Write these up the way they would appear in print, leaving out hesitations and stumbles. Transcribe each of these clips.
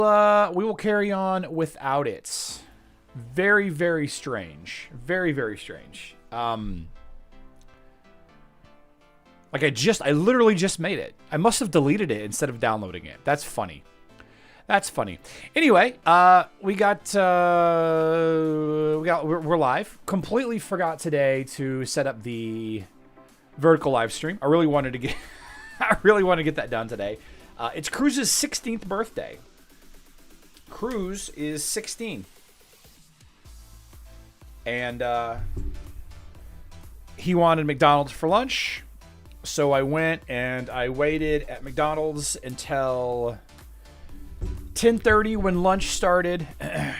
We will carry on without it. Very, very strange. Very, very strange. Like I literally just made it. I must have deleted it instead of downloading it. That's funny. That's funny. Anyway, we're live. Completely forgot today to set up the vertical live stream. I really wanted to get that done today. It's Cruz's 16th birthday. Cruz is 16. And he wanted McDonald's for lunch. So I went and I waited at McDonald's until 10:30 when lunch started,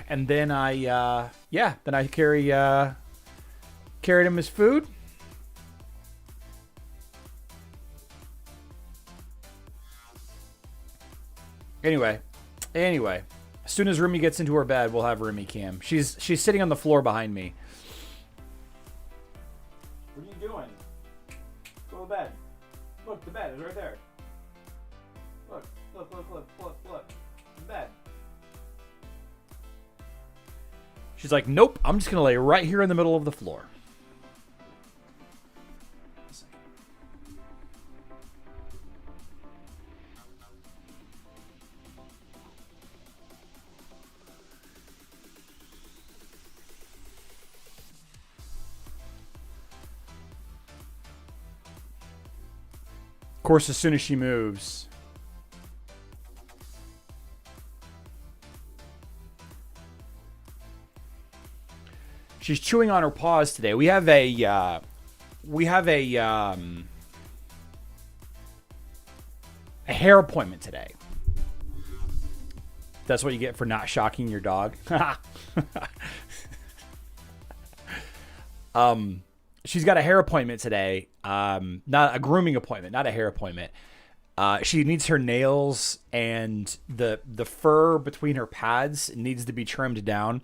and then I carried him his food. Anyway, as soon as Rumi gets into her bed, we'll have Rumi cam. She's sitting on the floor behind me. What are you doing? Go to bed. Look, the bed is right there. Look. The bed. She's like, nope, I'm just gonna lay right here in the middle of the floor. Of course, as soon as she moves, she's chewing on her paws today. We have a hair appointment today. That's what you get for not shocking your dog. She's got a hair appointment today. Not a grooming appointment, not a hair appointment. She needs her nails and the fur between her pads needs to be trimmed down.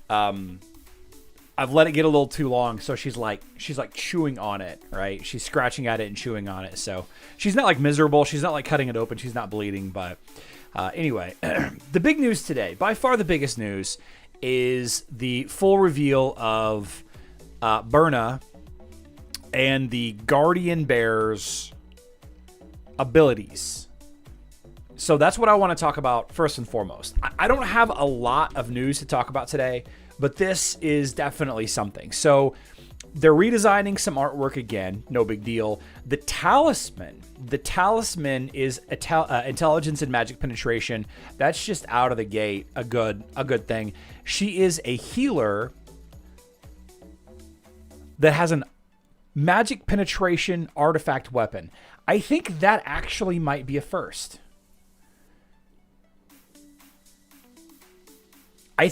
I've let it get a little too long, so she's like chewing on it, right? She's scratching at it and chewing on it. So she's not like miserable. She's not like cutting it open. She's not bleeding. But anyway, the big news today, by far the biggest news, is the full reveal of Burna and the Guardian Bear's abilities. So that's what I want to talk about first and foremost. I don't have a lot of news to talk about today, but this is definitely something. So they're redesigning some artwork again. No big deal. The talisman is intelligence and magic penetration. That's just out of the gate a good thing. She is a healer that has an magic penetration artifact weapon. I think that actually might be a first. Am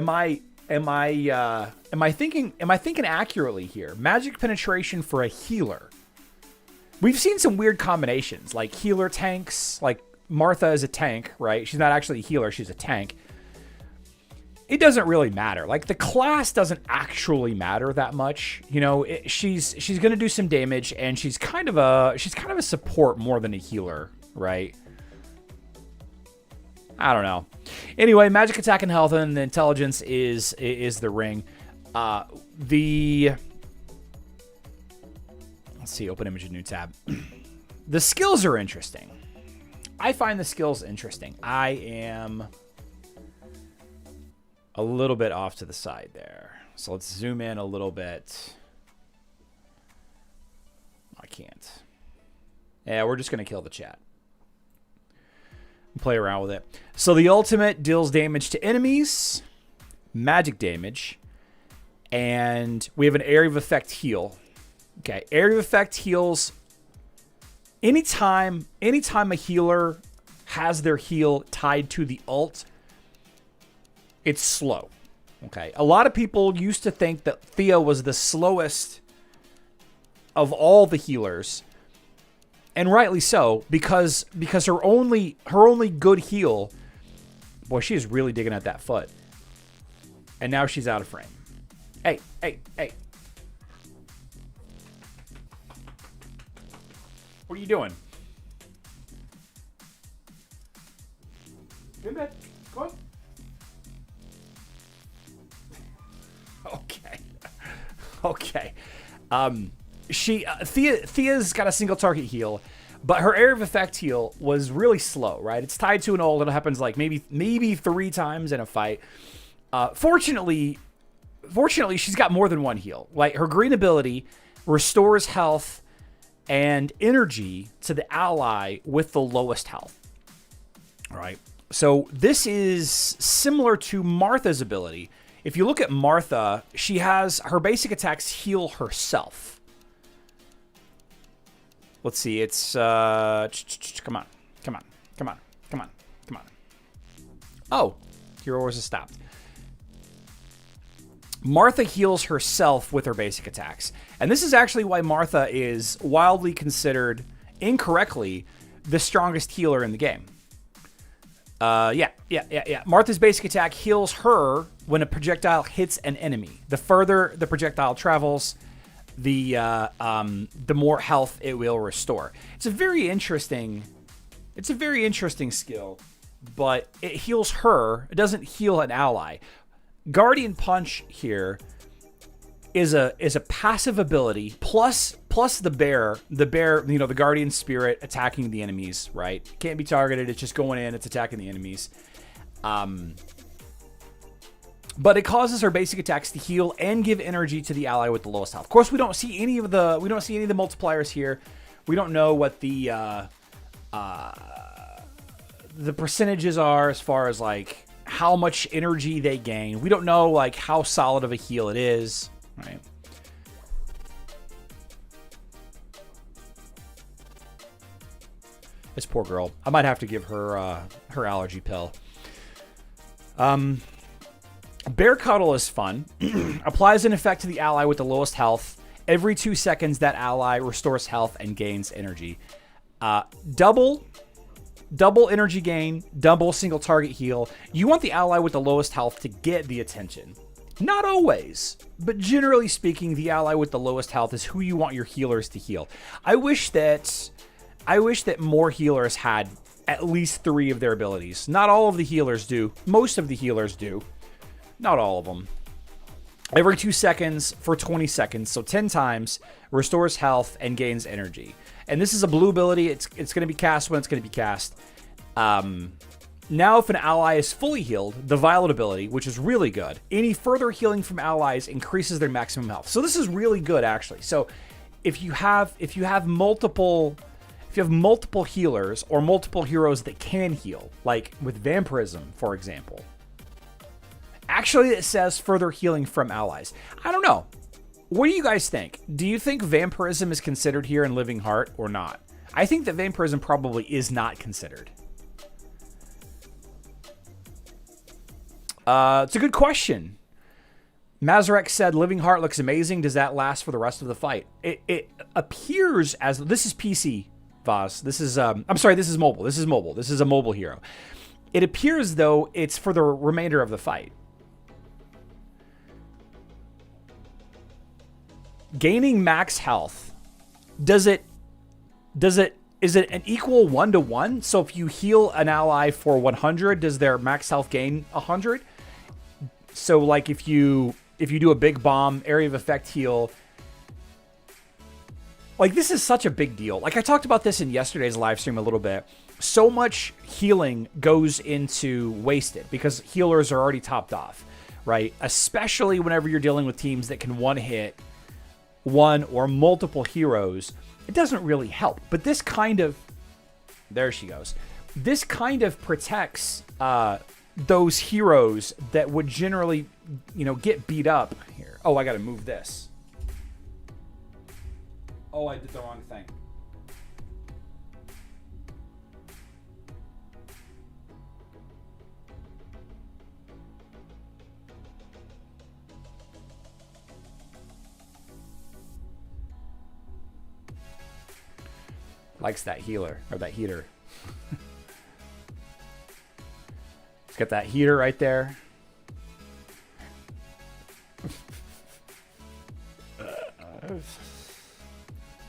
I thinking accurately here? Magic penetration for a healer. We've seen some weird combinations, like healer tanks, like Martha is a tank, right? She's not actually a healer, she's a tank. It doesn't really matter. Like the class doesn't actually matter that much. You know, she's going to do some damage and she's kind of a support more than a healer, right? I don't know. Anyway, magic attack and health and intelligence is the ring. Let's see, open image, new tab. The skills are interesting. I find the skills interesting. I am a little bit off to the side there. So let's zoom in a little bit. I can't. Yeah, we're just going to kill the chat. Play around with it. So the ultimate deals damage to enemies, magic damage, and we have an area of effect heal. Okay, area of effect heals anytime a healer has their heal tied to the ult, it's slow. Okay, a lot of people used to think that Thea was the slowest of all the healers. And rightly so, because her only good heal, boy, she is really digging at that foot. And now she's out of frame. Hey. What are you doing? In bed. Go on. Okay. Okay. Thea's got a single target heal, but her area of effect heal was really slow, right? It's tied to an ult. It happens like maybe 3 times in a fight. Fortunately, she's got more than one heal. Like her green ability restores health and energy to the ally with the lowest health. All right. So this is similar to Martha's ability. If you look at Martha, she has her basic attacks heal herself. Let's see. It's come on. Oh, Hero Wars has stopped. Martha heals herself with her basic attacks. And this is actually why Martha is wildly considered, incorrectly, the strongest healer in the game. Yeah. Martha's basic attack heals her when a projectile hits an enemy. The further the projectile travels, the more health it will restore. It's a very interesting skill, but it heals her. It doesn't heal an ally. Guardian Punch here is a passive ability plus the bear, the Guardian Spirit attacking the enemies, right? Can't be targeted. It's just going in. It's attacking the enemies. But it causes her basic attacks to heal and give energy to the ally with the lowest health. Of course, we don't see any of the multipliers here. We don't know what the percentages are as far as like how much energy they gain. We don't know like how solid of a heal it is, right? This poor girl. I might have to give her her allergy pill. Bear Cuddle is fun. Applies an effect to the ally with the lowest health. Every 2 seconds, that ally restores health and gains energy. Double energy gain, double single target heal. You want the ally with the lowest health to get the attention. Not always, but generally speaking, the ally with the lowest health is who you want your healers to heal. I wish that more healers had at least 3 of their abilities. Not all of the healers do. Most of the healers do. Not all of them. Every 2 seconds for 20 seconds, so 10 times, restores health and gains energy. And this is a blue ability. It's going to be cast when it's going to be cast. Now, if an ally is fully healed, the Violet ability, which is really good, any further healing from allies increases their maximum health. So this is really good, actually. So if you have multiple healers or multiple heroes that can heal, like with Vampirism, for example, actually it says further healing from allies. I don't know. What do you guys think? Do you think Vampirism is considered here in Living Heart or not? I think that Vampirism probably is not considered. It's a good question. Mazarek said, Living Heart looks amazing. Does that last for the rest of the fight? It appears as... This is PC, Vaz. This is... I'm sorry, this is mobile. This is mobile. This is a mobile hero. It appears, though, it's for the remainder of the fight. Gaining max health, is it an equal 1-to-1? So if you heal an ally for 100, does their max health gain 100? So like if you do a big bomb, area of effect heal, like this is such a big deal. Like I talked about this in yesterday's live stream a little bit. So much healing goes into wasted because healers are already topped off, right? Especially whenever you're dealing with teams that can one-hit one or multiple heroes, it doesn't really help. But this kind of... There she goes. This kind of protects those heroes that would generally, get beat up here. Oh, I got to move this. Oh, I did the wrong thing. Likes that healer, or that heater. It's got that heater right there.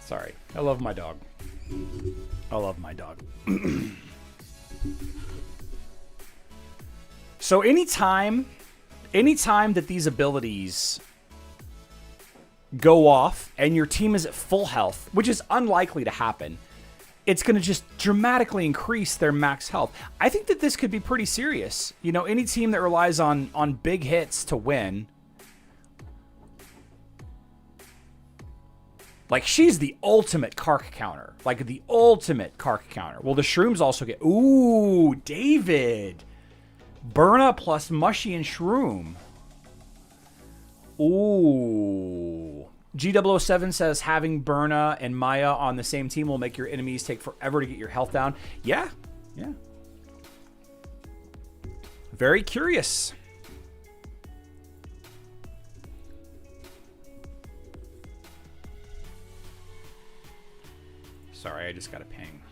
Sorry. I love my dog. I love my dog. So anytime that these abilities go off and your team is at full health, which is unlikely to happen, it's going to just dramatically increase their max health. I think that this could be pretty serious. You know, any team that relies on big hits to win. Like, she's the ultimate Kark counter. Like, the ultimate Kark counter. Well, the Shrooms also get... Ooh, David. Burna plus Mushy and Shroom. Ooh. G007 says having Burna and Maya on the same team will make your enemies take forever to get your health down. Yeah. Yeah. Very curious. Sorry, I just got a ping.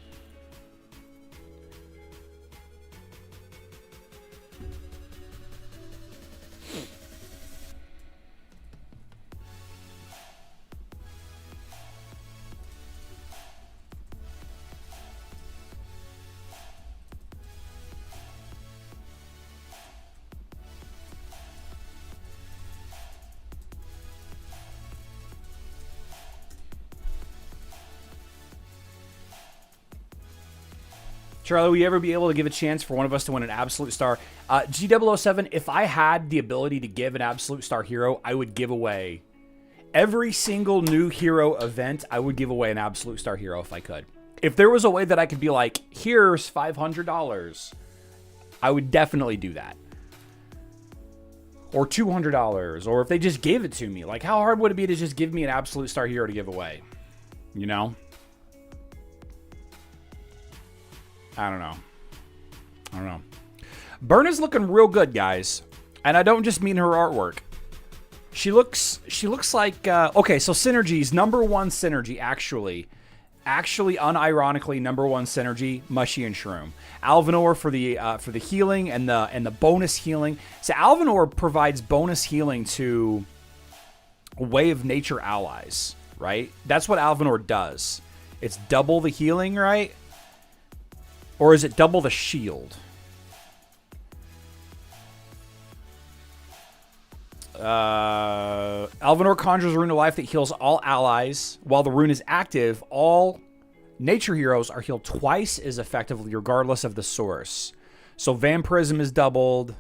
Charlie, will you ever be able to give a chance for one of us to win an absolute star? G007, if I had the ability to give an absolute star hero, I would give away every single new hero event. I would give away an absolute star hero if I could. If there was a way that I could be like, here's $500, I would definitely do that. Or $200, or if they just gave it to me. Like, how hard would it be to just give me an absolute star hero to give away? You know? I don't know. Burna's looking real good, guys. And I don't just mean her artwork. She looks like, okay, so synergies, number one synergy, actually unironically, number one synergy, Mushy and Shroom. Alvanor for the healing and the bonus healing. So Alvanor provides bonus healing to Way of Nature allies, right? That's what Alvanor does. It's double the healing, right? Or is it double the shield? Alvanor conjures a rune of life that heals all allies. While the rune is active, all nature heroes are healed twice as effectively, regardless of the source. So Vampirism is doubled.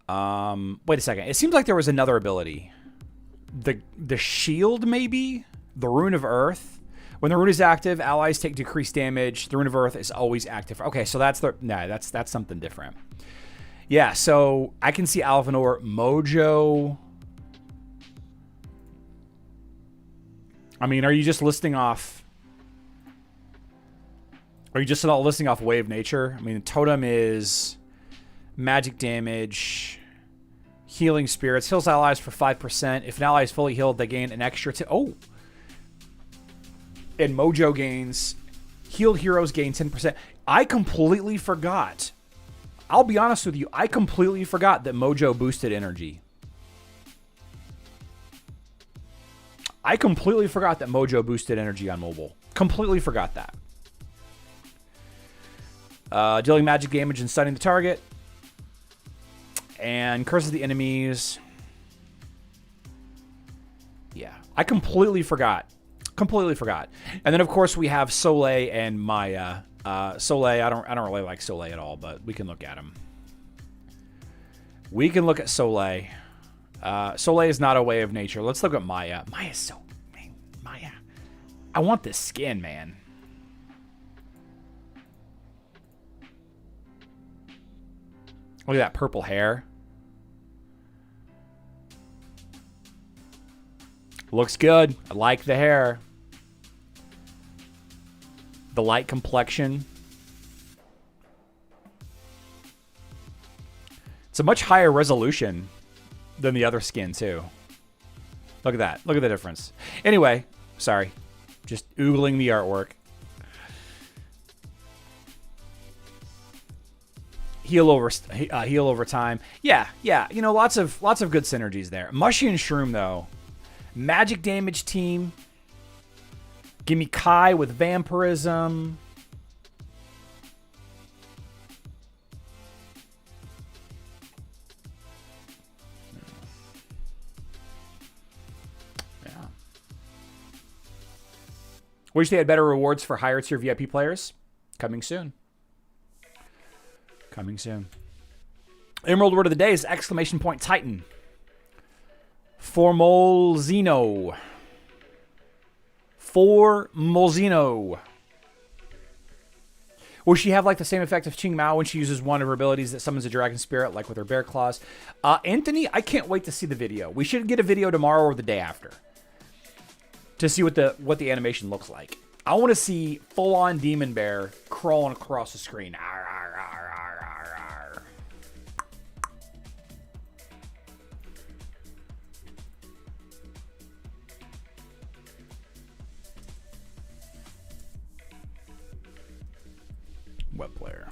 Wait a second. It seems like there was another ability. The shield, maybe? The Rune of Earth. When the rune is active, allies take decreased damage. The Rune of Earth is always active. Okay, so that's something different. Yeah, so I can see Alvanor, Mojo. I mean, are you just listing off? Are you just not listing off Way of Nature? I mean, Totem is magic damage, healing spirits, heals allies for 5%. If an ally is fully healed, they gain an extra. And Mojo gains, healed heroes gain 10%. I completely forgot. I'll be honest with you. I completely forgot that Mojo boosted energy. I completely forgot that Mojo boosted energy on mobile. Completely forgot that. Dealing magic damage and stunning the target. And curses the enemies. Yeah, I completely forgot. Completely forgot. And then of course we have Soleil and Maya. Soleil, I don't really like Soleil at all, but we can look at him. We can look at Soleil. Soleil is not a Way of Nature. Let's look at Maya. Maya. I want this skin, man. Look at that purple hair. Looks good. I like the hair. The light complexion. It's a much higher resolution than the other skin, too. Look at that. Look at the difference. Anyway, sorry. Just oogling the artwork. Heal over time. Yeah. You know, lots of good synergies there. Mushy and Shroom, though. Magic damage team. Give me Kai with Vampirism. Wish they had better rewards for higher tier VIP players. Coming soon. Coming soon. Emerald word of the day is exclamation point Titan. Formolzino. Formolzino. Will she have like the same effect of Ching Mao when she uses one of her abilities that summons a dragon spirit, like with her bear claws? Anthony, I can't wait to see the video. We should get a video tomorrow or the day after to see what the animation looks like. I want to see full-on demon bear crawling across the screen. Arr, arr, arr, arr, arr, arr. Web player.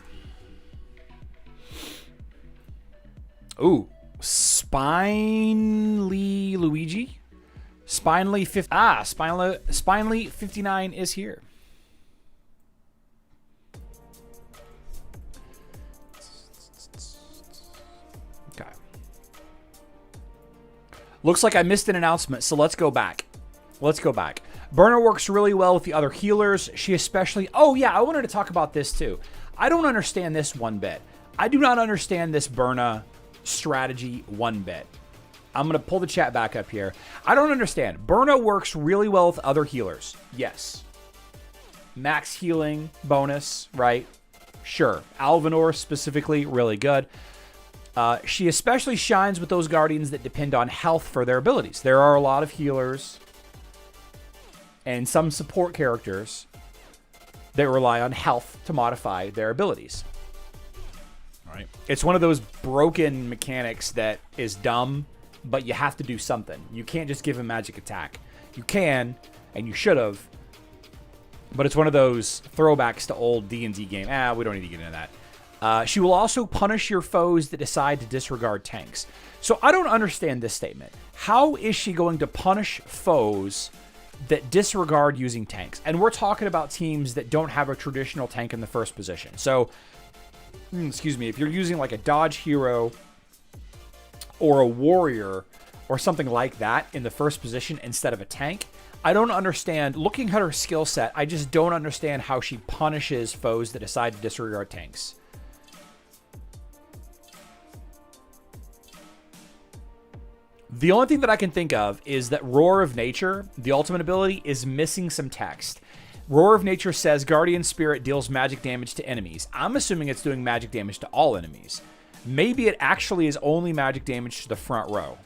Ooh, Spinely Luigi. Spinely 59 is here. Okay. Looks like I missed an announcement, so let's go back. Let's go back. Burna works really well with the other healers. She especially... Oh, yeah, I wanted to talk about this, too. I don't understand this one bit. I do not understand this Burna strategy one bit. I'm going to pull the chat back up here. I don't understand. Burna works really well with other healers. Yes. Max healing bonus, right? Sure. Alvanor specifically, really good. She especially shines with those guardians that depend on health for their abilities. There are a lot of healers and some support characters that rely on health to modify their abilities. Right? It's one of those broken mechanics that is dumb, but you have to do something. You can't just give him magic attack. You can, and you should have, but it's one of those throwbacks to old D&D game. We don't need to get into that. She will also punish your foes that decide to disregard tanks. So I don't understand this statement. How is she going to punish foes that disregard using tanks? And we're talking about teams that don't have a traditional tank in the first position. So, excuse me, if you're using like a dodge hero or a warrior or something like that in the first position instead of a tank, I don't understand. Looking at her skill set, I just don't understand how she punishes foes that decide to disregard tanks. The only thing that I can think of is that Roar of Nature, the ultimate ability, is missing some text. Roar of Nature says Guardian Spirit deals magic damage to enemies. I'm assuming it's doing magic damage to all enemies. Maybe it actually is only magic damage to the front row.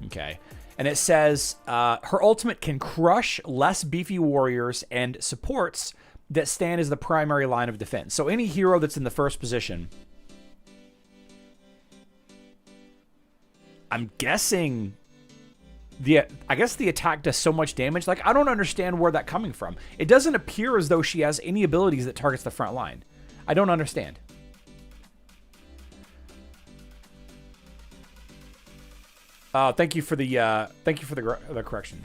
Okay. And it says her ultimate can crush less beefy warriors and supports that stand as the primary line of defense. So any hero that's in the first position, I'm guessing I guess the attack does so much damage. Like, I don't understand where that's coming from. It doesn't appear as though she has any abilities that targets the front line. I don't understand. Thank you for the correction.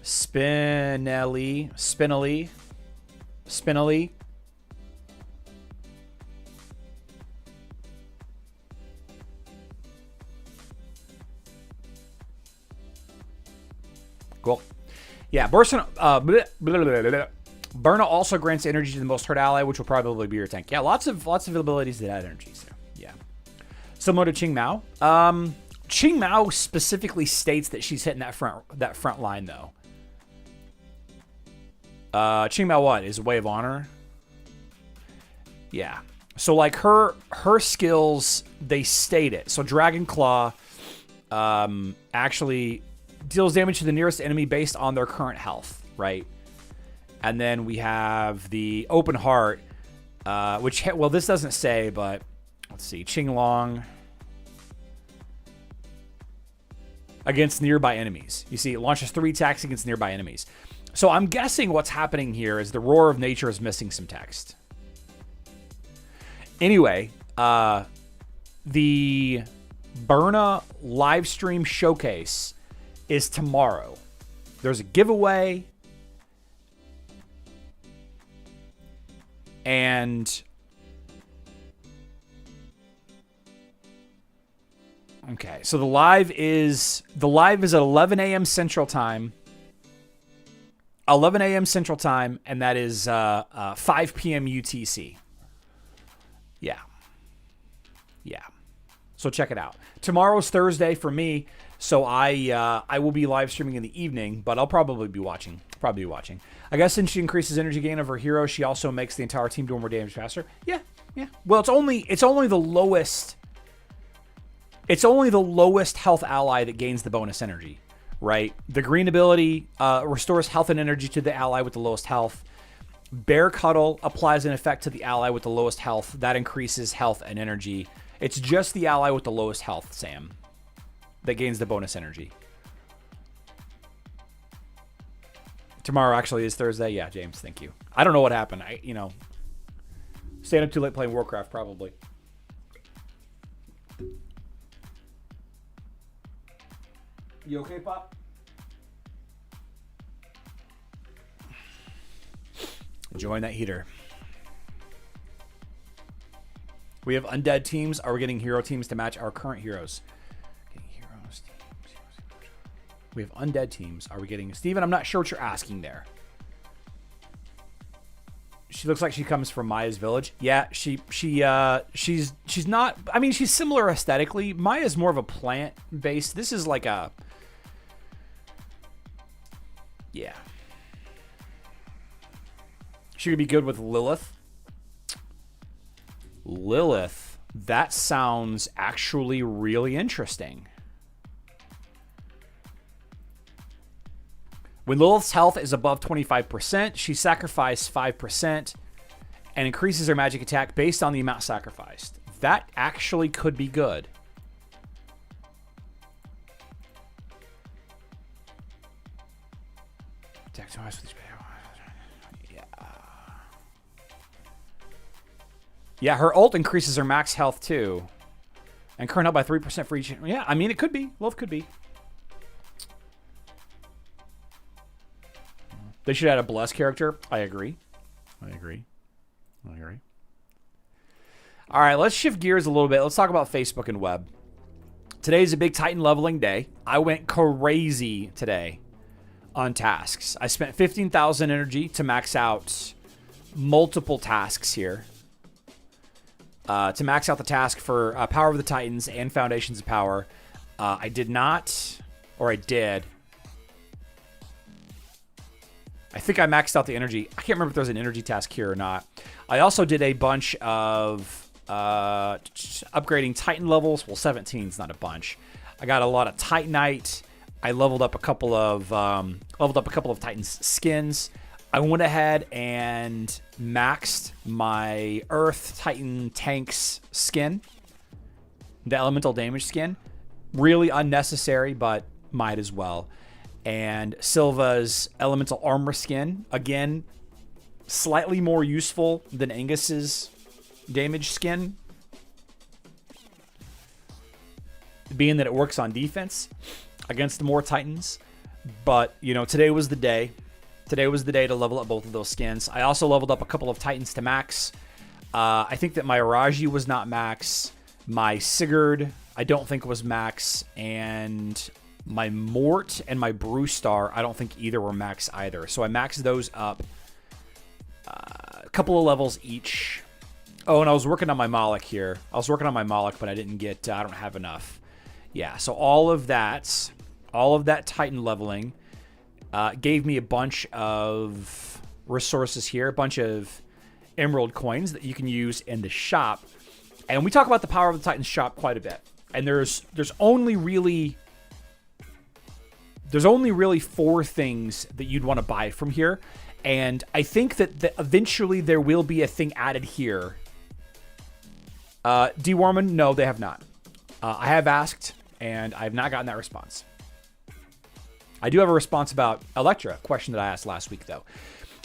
Spinelli. Cool. Yeah, Burna also grants energy to the most hurt ally, which will probably be your tank. Yeah, lots of abilities that add energy. So yeah, similar to Ching Mao. Ching Mao specifically states that she's hitting that front line though. Ching Mao what is a way of honor? Yeah. So like her skills, they state it. So Dragon Claw actually deals damage to the nearest enemy based on their current health, right? And then we have the Open Heart, which, well, this doesn't say, but let's see. Qinglong against nearby enemies. You see, it launches 3 attacks against nearby enemies. So I'm guessing what's happening here is the Roar of Nature is missing some text. Anyway, the Burna live stream showcase is tomorrow. There's a giveaway, and Okay, so the live is at 11 a.m. Central Time. 11 a.m. Central Time, and that is 5 p.m. UTC. Yeah. So check it out. Tomorrow's Thursday for me, so I will be live streaming in the evening, but I'll probably be watching. I guess since she increases energy gain of her hero, she also makes the entire team do more damage faster. Yeah. Well, it's only the lowest. It's only the lowest health ally that gains the bonus energy, right? The green ability restores health and energy to the ally with the lowest health. Bear Cuddle applies an effect to the ally with the lowest health. That increases health and energy. It's just the ally with the lowest health, Sam, that gains the bonus energy. Tomorrow actually is Thursday. Yeah, James, thank you. I don't know what happened. Staying up too late playing Warcraft, probably. You okay, Pop? Enjoying that heater. We have undead teams. Are we getting hero teams to match our current heroes? We have undead teams. Are we getting... Steven, I'm not sure what you're asking there. She looks like she comes from Maya's village. Yeah, she's not... I mean, she's similar aesthetically. Maya's more of a plant-based. This is like a... Yeah. She could be good with Lilith. Lilith, that sounds actually really interesting. When Lilith's health is above 25%, she sacrifices 5% and increases her magic attack based on the amount sacrificed. That actually could be good. Yeah, her ult increases her max health too. And current health by 3% for each. Yeah, I mean, it could be. Lilith could be. They should add a blessed character. I agree. All right, let's shift gears a little bit. Let's talk about Facebook and web. Today's a big Titan leveling day. I went crazy today on tasks. I spent 15,000 energy to max out multiple tasks here. To max out the task for Power of the Titans and Foundations of Power. I did not, or I did. I think I maxed out the energy. I can't remember if there's an energy task here or not. I also did a bunch of upgrading Titan levels. Well, 17 is not a bunch. I got a lot of Titanite. I leveled up a couple of Titan's skins. I went ahead and maxed my Earth Titan Tanks skin, the elemental damage skin. Really unnecessary, but might as well. And Silva's elemental armor skin, again, slightly more useful than Angus's damage skin, being that it works on defense against more Titans. But, you know, today was the day. Today was the day to level up both of those skins. I also leveled up a couple of Titans to max. I think that my Araji was not max. My Sigurd, I don't think was max. And my Mort and my Brewstar, I don't think either were max either. So I maxed those up a couple of levels each. Oh, and I was working on my Moloch here. I was working on my Moloch, but I didn't get, I don't have enough. Yeah, so all of that Titan leveling gave me a bunch of resources here, a bunch of emerald coins that you can use in the shop. And we talk about the Power of the Titans shop quite a bit. And there's only really 4 things that you'd want to buy from here. And I think that eventually there will be a thing added here. D. Warman, no, they have not. I have asked, and I have not gotten that response. I do have a response about Electra, a question that I asked last week, though.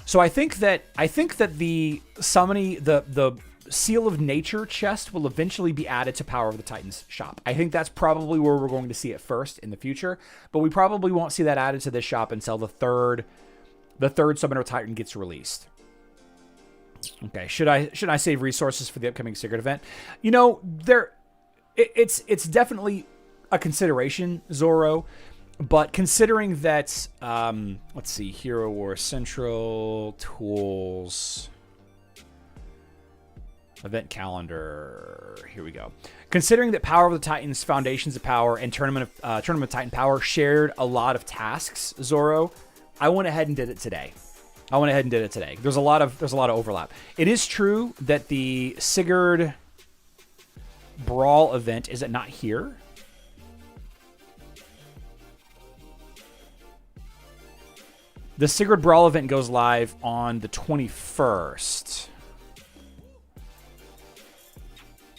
So I think that the summoning, the Seal of Nature chest will eventually be added to Power of the Titans shop. I think that's probably where we're going to see it first in the future, but we probably won't see that added to this shop until the third Summoner Titan gets released. Okay, should I save resources for the upcoming Sigurd event? You know, it's definitely a consideration, Zoro. But considering that, let's see, Hero War Central, Tools, Event Calendar, here we go. Considering that Power of the Titans, Foundations of Power, and Tournament of Titan Power shared a lot of tasks, Zoro, I went ahead and did it today. There's a lot of overlap. It is true that the Sigurd Brawl event, is it not here? The Sigurd Brawl event goes live on the 21st.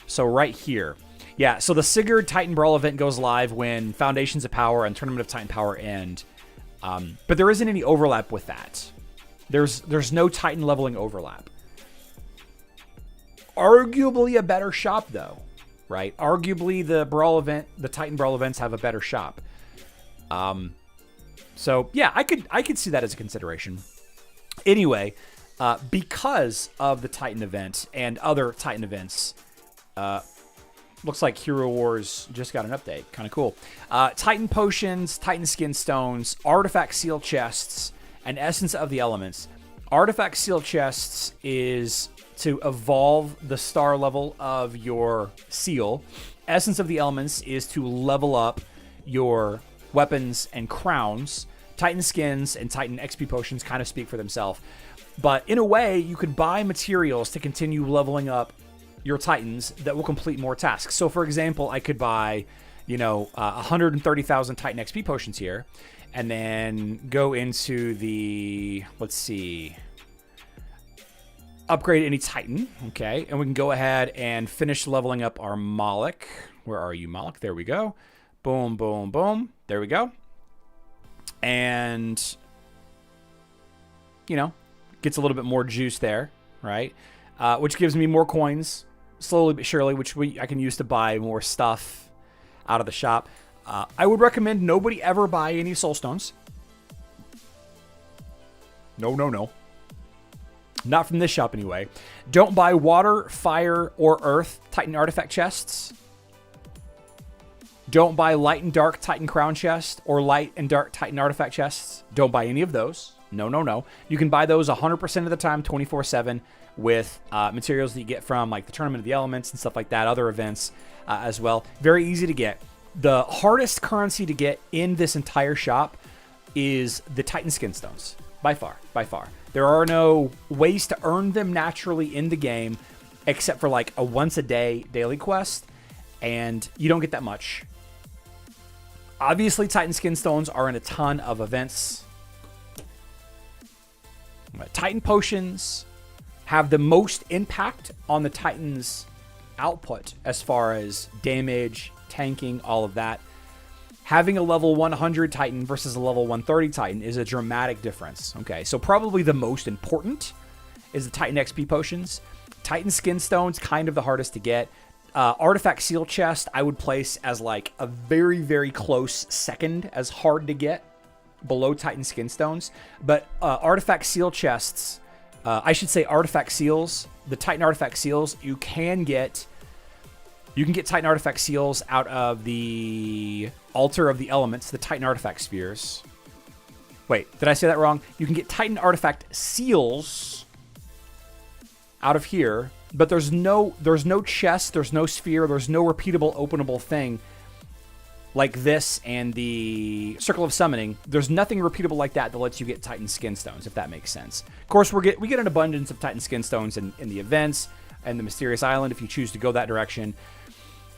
So right here. Yeah, so the Sigurd Titan Brawl event goes live when Foundations of Power and Tournament of Titan Power end. But there isn't any overlap with that. There's no Titan leveling overlap. Arguably a better shop, though, right? Arguably the Brawl event, the Titan Brawl events have a better shop. So yeah, I could see that as a consideration. Anyway, because of the Titan event and other Titan events, looks like Hero Wars just got an update. Kind of cool. Titan potions, Titan skin stones, artifact seal chests, and essence of the elements. Artifact seal chests is to evolve the star level of your seal. Essence of the elements is to level up your weapons and crowns. Titan skins and Titan XP potions kind of speak for themselves. But in a way, you could buy materials to continue leveling up your Titans that will complete more tasks. So for example, I could buy, 130,000 Titan XP potions here, and then go into the, let's see, upgrade any Titan, okay? And we can go ahead and finish leveling up our Moloch. Where are you, Moloch? There we go. Boom, boom, boom. There we go. And, gets a little bit more juice there, right? Which gives me more coins, slowly but surely, which I can use to buy more stuff out of the shop. I would recommend nobody ever buy any soul stones. No. Not from this shop anyway. Don't buy water, fire, or earth Titan artifact chests. Don't buy light and dark Titan crown chest or light and dark Titan artifact chests. Don't buy any of those. No. You can buy those 100% of the time, 24/7, with materials that you get from like the Tournament of the Elements and stuff like that, other events as well. Very easy to get. The hardest currency to get in this entire shop is the Titan skin stones. By far. There are no ways to earn them naturally in the game except for like a once a day daily quest, and you don't get that much. Obviously, Titan skin stones are in a ton of events. Titan potions have the most impact on the Titan's output as far as damage, tanking, all of that. Having a level 100 Titan versus a level 130 Titan is a dramatic difference. Okay, so probably the most important is the Titan XP potions. Titan skin stones, kind of the hardest to get. Artifact seal chest, I would place as like a very, very close second as hard to get below Titan skin stones. But artifact seal chests, I should say artifact seals, the Titan artifact seals, you can get Titan artifact seals out of the Altar of the Elements, the Titan artifact spheres. Wait, did I say that wrong? You can get Titan artifact seals out of here, but there's no chest, there's no sphere, there's no repeatable openable thing like this and the Circle of Summoning. There's nothing repeatable like that lets you get Titan skin stones, if that makes sense. Of course, we get an abundance of Titan skin stones in the events and the Mysterious Island if you choose to go that direction.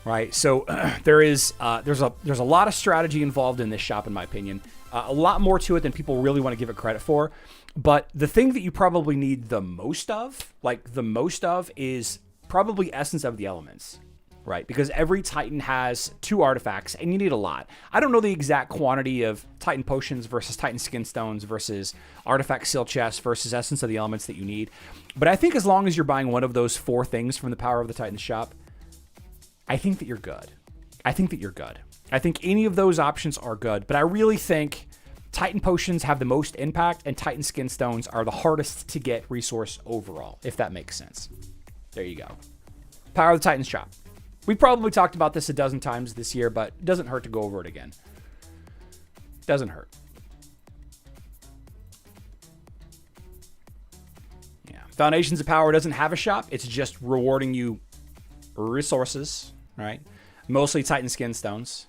Right, so there's a lot of strategy involved in this shop, in my opinion. A lot more to it than people really want to give it credit for. But the thing that you probably need the most of, is probably Essence of the Elements, right? Because every Titan has 2 artifacts, and you need a lot. I don't know the exact quantity of Titan potions versus Titan skin stones versus artifact seal chests versus Essence of the Elements that you need. But I think as long as you're buying one of those 4 things from the Power of the Titans shop, I think that you're good. I think any of those options are good, but I really think Titan potions have the most impact and Titan skin stones are the hardest to get resource overall, if that makes sense. There you go. Power of the Titans shop. We probably talked about this a dozen times this year, but it doesn't hurt to go over it again. Doesn't hurt. Yeah. Foundations of Power doesn't have a shop. It's just rewarding you resources, right? Mostly Titan Skin Stones.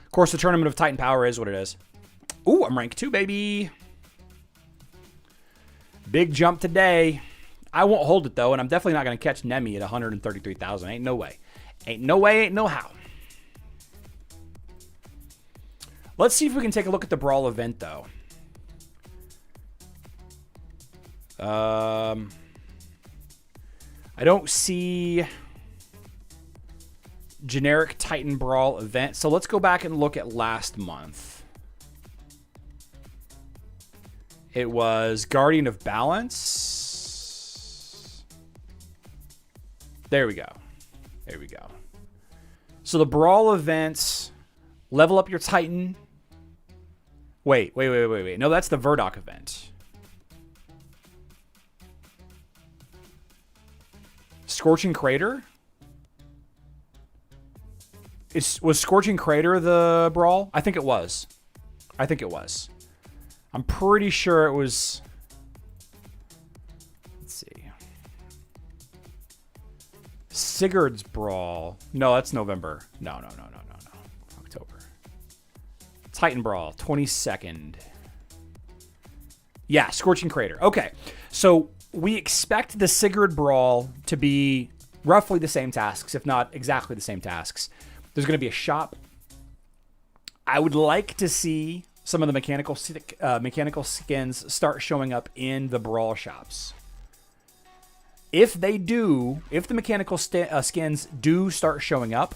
Of course, the Tournament of Titan Power is what it is. Ooh, I'm rank 2, baby. Big jump today. I won't hold it, though, and I'm definitely not going to catch Nemi at 133,000. Ain't no way. Ain't no way, ain't no how. Let's see if we can take a look at the Brawl event, though. I don't see generic Titan Brawl event, so let's go back and look at last month. It was Guardian of Balance. There we go. There we go. So the Brawl events, level up your Titan. Wait. No, that's the Verdok event. Scorching Crater? Was Scorching Crater the Brawl? I think it was. I'm pretty sure it was. Let's see. Sigurd's Brawl. No, that's November. No. October. Titan Brawl, 22nd. Yeah, Scorching Crater. Okay, so we expect the Sigurd Brawl to be roughly the same tasks, if not exactly the same tasks. There's going to be a shop. I would like to see some of the mechanical skins start showing up in the Brawl shops. If they do, if the mechanical skins do start showing up,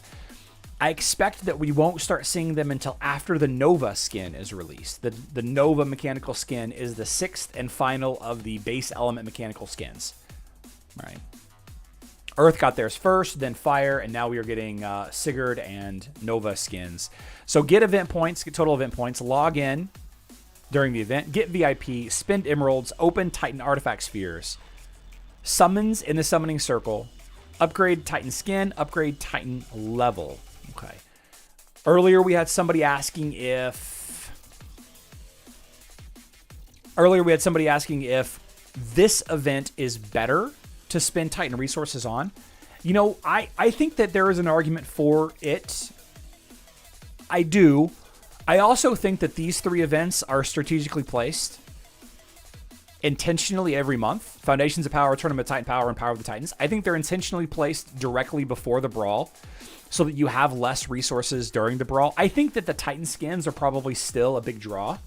I expect that we won't start seeing them until after the Nova skin is released. The Nova mechanical skin is the 6th and final of the base element mechanical skins. Right. Earth got theirs first, then Fire, and now we are getting Sigurd and Nova skins. So get event points, get total event points, log in during the event, get VIP, spend emeralds, open Titan artifact spheres, summons in the summoning circle, upgrade Titan skin, upgrade Titan level. Okay. Earlier we had somebody asking if this event is better to spend Titan resources on. You know, I think that there is an argument for it. I do. I also think that these 3 events are strategically placed intentionally every month. Foundations of Power, Tournament of Titan Power, and Power of the Titans. I think they're intentionally placed directly before the Brawl so that you have less resources during the Brawl. I think that the Titan skins are probably still a big draw.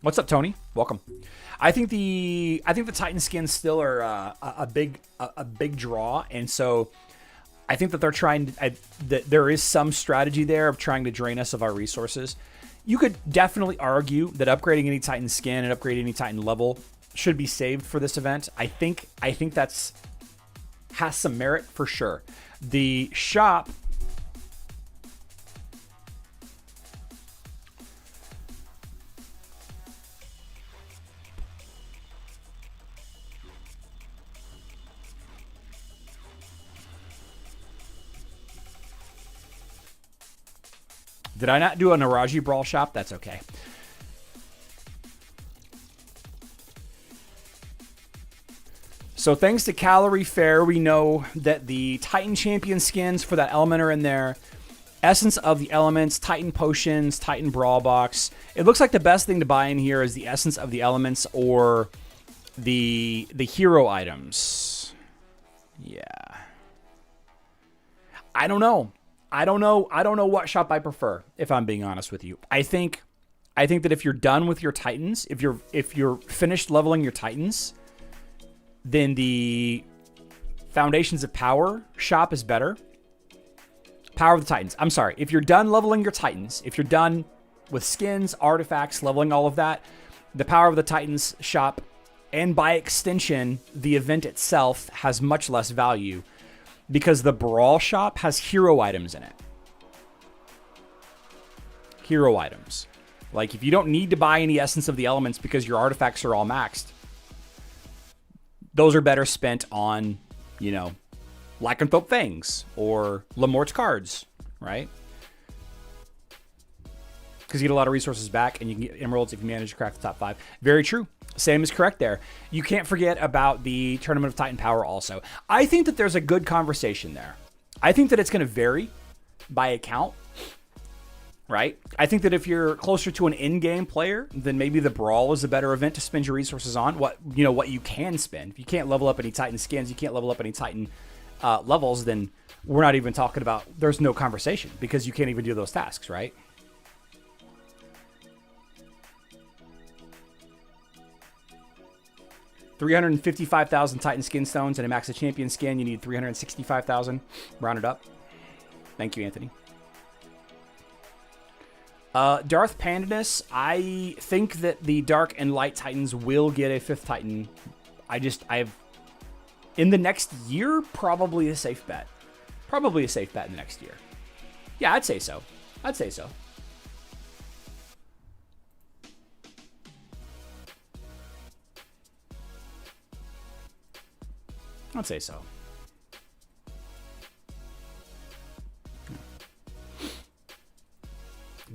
What's up, Tony? Welcome. I think the Titan skins still are a big draw, and so I think that they're trying to, that there is some strategy there of trying to drain us of our resources. You could definitely argue that upgrading any Titan skin and upgrading any Titan level should be saved for this event. I think that's has some merit for sure. The shop. Did I not do a Naraji Brawl shop? That's okay. So thanks to Calorie Fair, we know that the Titan Champion skins for that element are in there. Essence of the Elements, Titan Potions, Titan Brawl Box. It looks like the best thing to buy in here is the Essence of the Elements or the hero items. Yeah. I don't know. I don't know what shop I prefer, if I'm being honest with you. I think that if you're done with your Titans, if you're finished leveling your Titans, then the Foundations of Power shop is better. Power of the Titans. I'm sorry. If you're done leveling your Titans, if you're done with skins, artifacts, leveling all of that, the Power of the Titans shop, and by extension, the event itself has much less value because the Brawl shop has hero items in it. Hero items. Like, if you don't need to buy any Essence of the Elements because your artifacts are all maxed, those are better spent on, you know, Lycanthrope Fangs or Lamort's cards, right? Because you get a lot of resources back, and you can get emeralds if you manage to craft the top 5. Very true. Sam is correct there. You can't forget about the Tournament of Titan Power also. I think that there's a good conversation there. I think that it's going to vary by account, right? I think that if you're closer to an in-game player, then maybe the Brawl is a better event to spend your resources on. What you can spend. If you can't level up any Titan skins, you can't level up any Titan levels, then we're not even talking about, there's no conversation because you can't even do those tasks, right? $355,000 Titan skin stones and a max of champion skin. You need 365,000. Round it up. Thank you, Anthony. Darth Pandanus, I think that the Dark and Light Titans will get a 5th Titan. I've in the next year, probably a safe bet. Probably a safe bet in the next year. Yeah, I'd say so. I'd say so. I'd say so.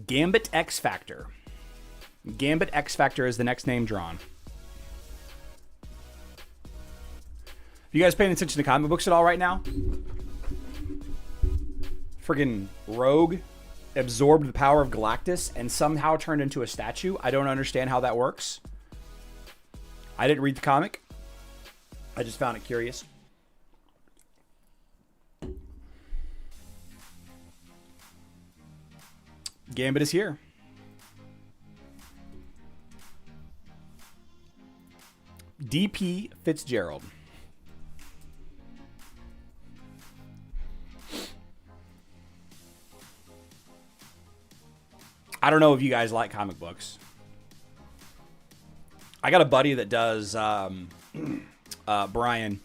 Gambit X Factor. Gambit X Factor is the next name drawn. You guys paying attention to comic books at all right now? Friggin' Rogue absorbed the power of Galactus and somehow turned into a statue. I don't understand how that works. I didn't read the comic. I just found it curious. Gambit is here. DP Fitzgerald. I don't know if you guys like comic books. I got a buddy that does Brian.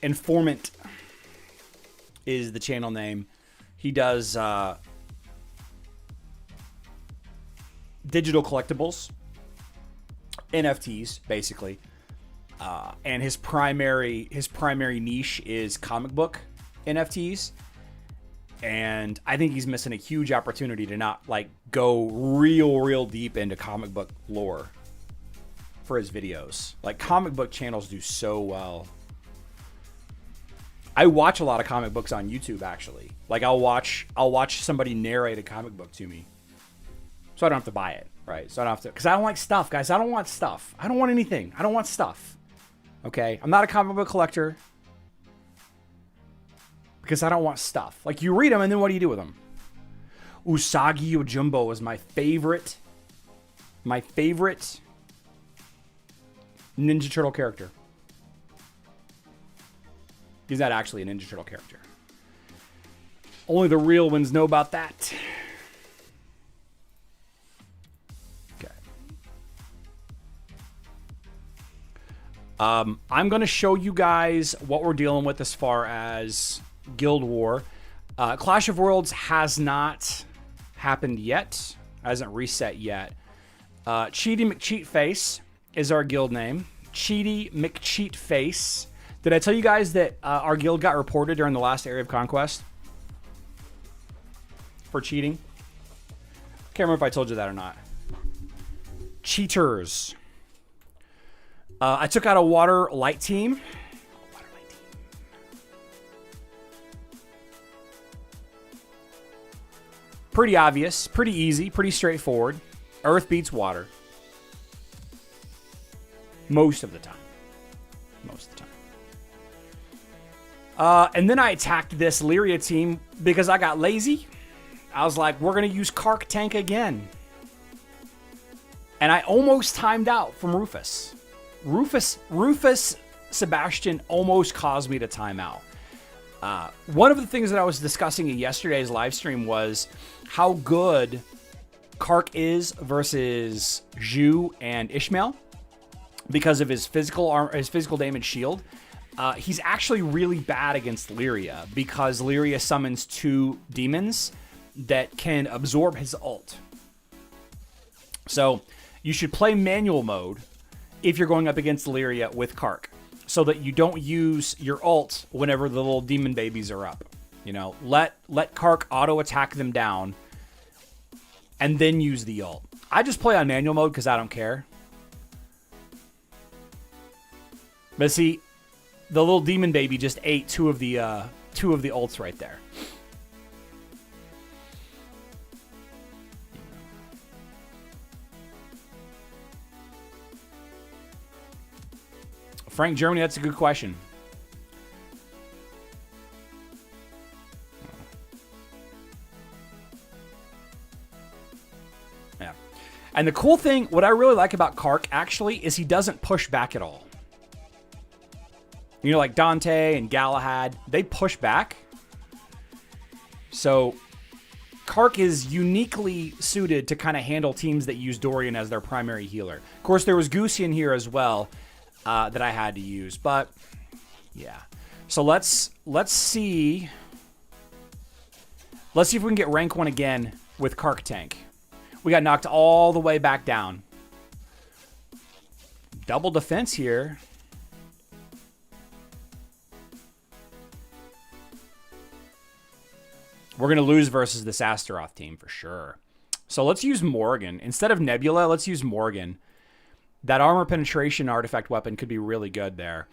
Informant is the channel name. He does digital collectibles, NFTs, basically. And his primary niche is comic book NFTs. And I think he's missing a huge opportunity to not like go real deep into comic book lore for his videos. Like, comic book channels do so well. I watch a lot of comic books on YouTube, actually. Like, I'll watch somebody narrate a comic book to me, so I don't have to buy it, right? So I don't have to, because I don't like stuff, guys. I don't want stuff. I don't want anything. I don't want stuff. Okay, I'm not a comic book collector because I don't want stuff. Like, you read them, and then what do you do with them? Usagi Yojimbo is my favorite Ninja Turtle character. He's not actually a Ninja Turtle character. Only the real ones know about that. Okay. I'm going to show you guys what we're dealing with as far as Guild War. Clash of Worlds has not happened yet. Hasn't reset yet. Cheaty McCheatface is our guild name. Cheaty McCheatface. Did I tell you guys that our guild got reported during the last Area of Conquest for cheating? Can't remember if I told you that or not. Cheaters. I took out a water light team. Pretty obvious, pretty easy, pretty straightforward. Earth beats water. Most of the time. Most of the time. And then I attacked this Lyria team because I got lazy. I was like, we're going to use Kark tank again. And I almost timed out from Rufus. Rufus Sebastian almost caused me to time out. One of the things that I was discussing in yesterday's live stream was how good Kark is versus Zhu and Ishmael because of his physical damage shield. He's actually really bad against Lyria because Lyria summons 2 demons that can absorb his ult. So you should play manual mode if you're going up against Lyria with Kark, so that you don't use your ult whenever the little demon babies are up. You know, let Kark auto attack them down and then use the ult. I just play on manual mode because I don't care. But see, the little demon baby just ate two of the ults right there. Frank Germany, that's a good question. Yeah. And the cool thing, what I really like about Kark, actually, is he doesn't push back at all. You know, like Dante and Galahad, they push back. So Kark is uniquely suited to kind of handle teams that use Dorian as their primary healer. Of course, there was Goosey in here as well. That I had to use, but yeah. So let's see. Let's see if we can get rank 1 again with Kark tank. We got knocked all the way back down. Double defense here. We're gonna lose versus this Astaroth team for sure. So let's use Morgan instead of Nebula. Let's use Morgan. That armor penetration artifact weapon could be really good there.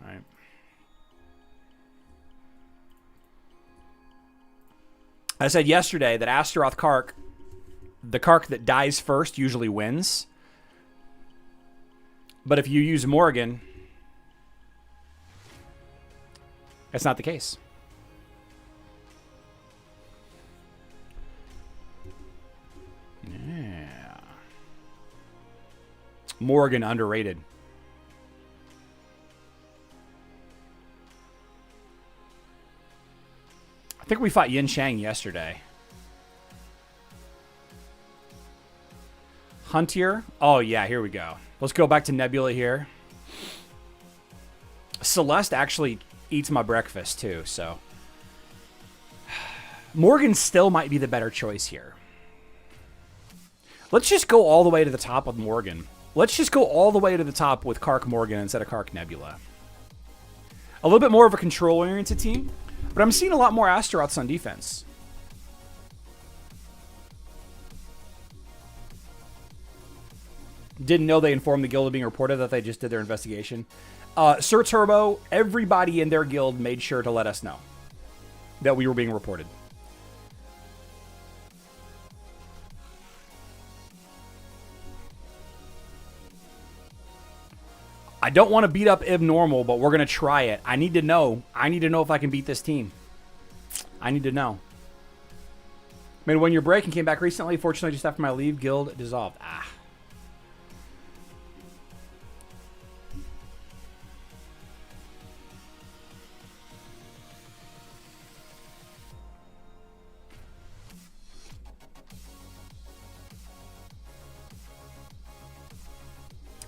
All right. I said yesterday that Astaroth Kark, the Kark that dies first usually wins. But if you use Morgan, that's not the case. Yeah. Morgan underrated. I think we fought Yin Shang yesterday. Huntier. Oh, yeah, here we go. Let's go back to Nebula here. Celeste actually eats my breakfast, too, so. Morgan still might be the better choice here. Let's just go all the way to the top with Morgan. Let's just go all the way to the top with Kark Morgan instead of Kark Nebula. A little bit more of a control-oriented team, but I'm seeing a lot more Astaroths on defense. Didn't know they informed the guild of being reported that they just did their investigation. Sir Turbo, everybody in their guild made sure to let us know that we were being reported. I don't want to beat up Abnormal, but we're going to try it. I need to know. I need to know if I can beat this team. I need to know. Made a one-year break and came back recently. Fortunately, just after my leave, guild dissolved. Ah.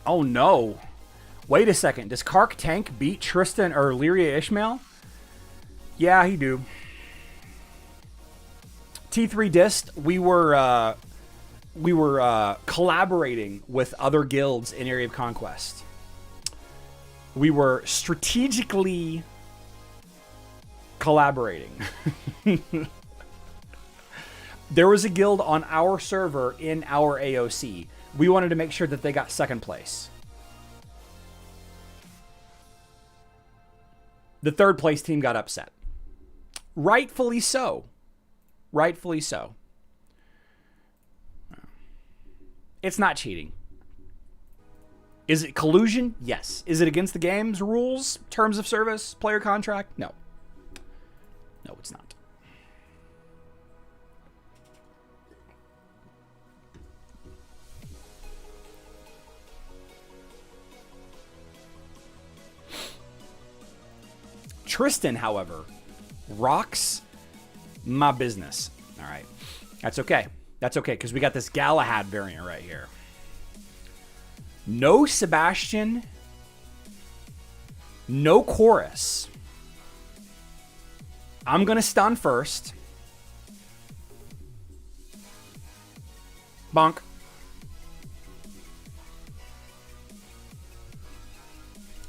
Oh, no. Wait a second. Does Kark tank beat Tristan or Lyria Ishmael? Yeah, he do. T3 Dist, we were collaborating with other guilds in Area of Conquest. We were strategically collaborating. There was a guild on our server in our AOC. We wanted to make sure that they got second place. The third place team got upset. Rightfully so. Rightfully so. It's not cheating. Is it collusion? Yes. Is it against the game's rules, terms of service, player contract? No. No, it's not. Tristan, however, rocks my business. All right. That's okay. That's okay, because we got this Galahad variant right here. No Sebastian. No Chorus. I'm going to stun first. Bonk.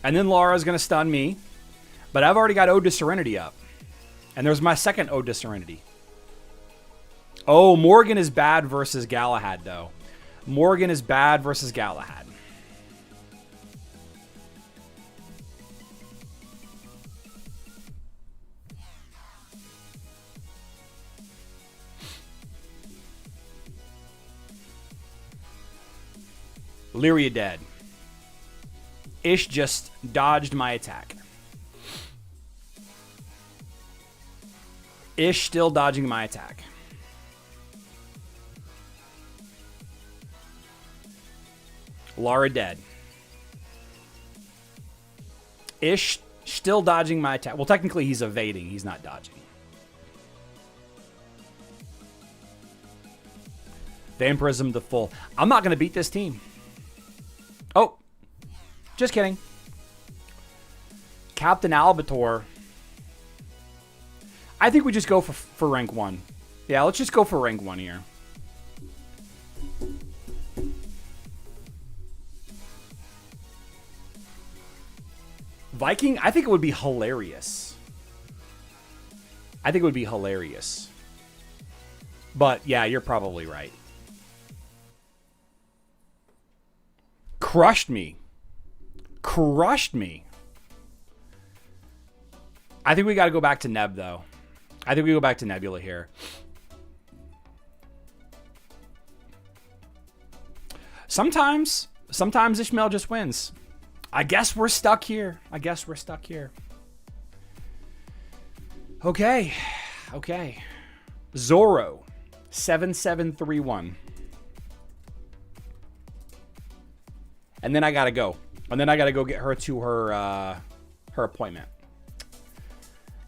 And then Laura's going to stun me. But I've already got Ode to Serenity up. And there's my second Ode to Serenity. Oh, Morgan is bad versus Galahad, though. Morgan is bad versus Galahad. Lyria dead. Ish just dodged my attack. Ish still dodging my attack. Lara dead. Ish still dodging my attack. Well, technically he's evading. He's not dodging. Vampirism to full. I'm not going to beat this team. Oh, just kidding. Captain Albator. I think we just go for rank 1. Yeah, let's just go for rank 1 here. Viking, I think it would be hilarious. I think it would be hilarious. But yeah, you're probably right. Crushed me. Crushed me. I think we got to go back to Neb, though. I think we go back to Nebula here. Sometimes Ishmael just wins. I guess we're stuck here. Okay. Zoro. 7731. And then I gotta go. And then I gotta go get her to her appointment.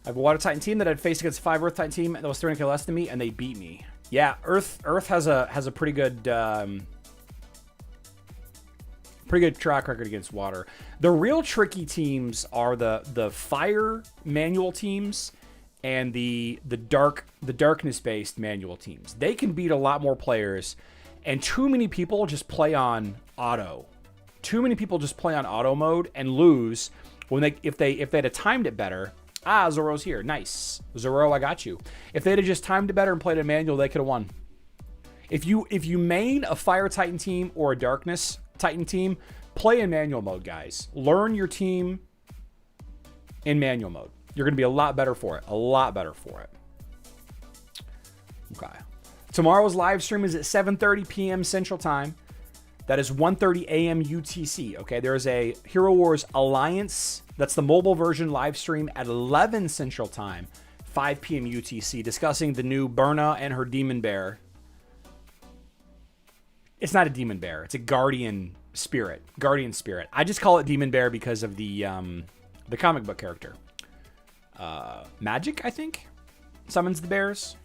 I have a Water Titan team that I'd faced against a 5 Earth Titan team that was 30k less than me, and they beat me. Yeah, Earth has a pretty good track record against water. The real tricky teams are the fire manual teams and the darkness based manual teams. They can beat a lot more players, and too many people just play on auto. Too many people just play on auto mode and lose when if they'd have timed it better. Ah, Zoro's here. Nice. Zoro, I got you. If they'd have just timed it better and played a manual, they could have won. If you main a Fire Titan team or a Darkness Titan team, play in manual mode, guys. Learn your team in manual mode. You're going to be a lot better for it. Okay. Tomorrow's live stream is at 7:30 p.m. Central Time. That is 1:30 a.m. UTC. Okay, there is a Hero Wars Alliance. That's the mobile version live stream at 11 Central Time, 5 p.m. UTC, discussing the new Burna and her demon bear. It's not a demon bear. It's a guardian spirit. I just call it demon bear because of the comic book character. Magic, I think, summons the bears.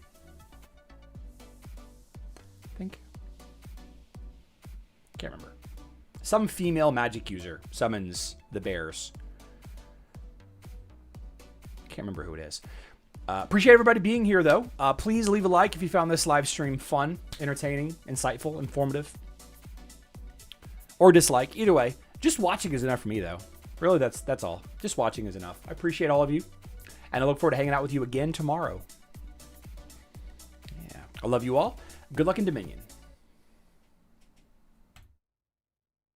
I think. Can't remember. Some female magic user summons the bears. Can't remember who it is. Appreciate everybody being here, though. Please leave a like if you found this live stream fun, entertaining, insightful, informative. Or dislike. Either way, just watching is enough for me, though. Really, that's all. Just watching is enough. I appreciate all of you. And I look forward to hanging out with you again tomorrow. Yeah. I love you all. Good luck in Dominion.